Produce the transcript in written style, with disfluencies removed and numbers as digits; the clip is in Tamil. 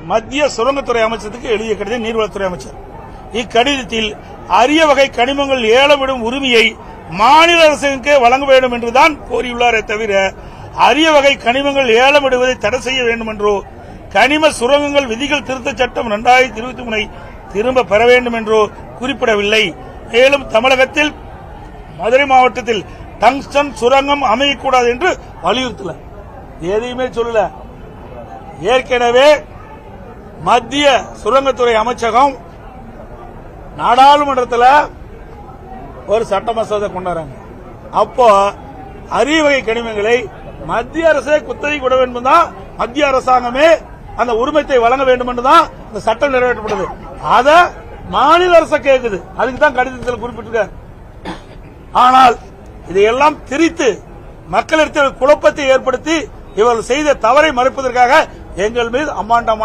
மத்திய சுரங்கத்துறை அமைச்சருக்கு எழுதிய கடிதம் நீர்வளத்துறை அமைச்சர். இக்கடிதத்தில் அரிய வகை கனிமங்கள் ஏலம் விடும் உரிமையை மாநில அரசுக்கு வழங்க வேண்டும் என்றுதான் கோரியுள்ளாரே தவிர அரிய வகை கனிமங்கள் ஏலம் விடுவதை தடை செய்ய வேண்டும் என்றோ கனிம சுரங்கங்கள் விதிகள் திருத்தச் சட்டம் 2023 திரும்ப பெற வேண்டும் என்றோ குறிப்பிடவில்லை. மேலும் தமிழகத்தில் மதுரை மாவட்டத்தில் டங்ஸ்டன் சுரங்கம் அமையக்கூடாது என்று வலியுறுத்தல, எதையுமே சொல்லல. ஏற்கனவே மத்திய சுரங்கத்துறை அமைச்சகம் நாடாளுமன்றத்தில் ஒரு சட்ட மசோதா கொண்டாடுறாங்க. அப்போ அரிய வகை கனிமங்களை மத்திய அரசே குத்தகை விட வேண்டும் தான், மத்திய அரசாங்கமே அந்த உரிமத்தை வழங்க வேண்டும் என்றுதான் இந்த சட்டம் நிறைவேற்றப்படுது. அத மாநில அரசு கேட்குது. அதுக்கு தான் கடிதத்தில் குறிப்பிட்டிருக்கார். ஆனால் இதையெல்லாம் திரித்து மக்களிடத்தில் குழப்பத்தை ஏற்படுத்தி இவர்கள் செய்த தவறை மறைப்பதற்காக எங்கள் மீது அம்மாண்டமான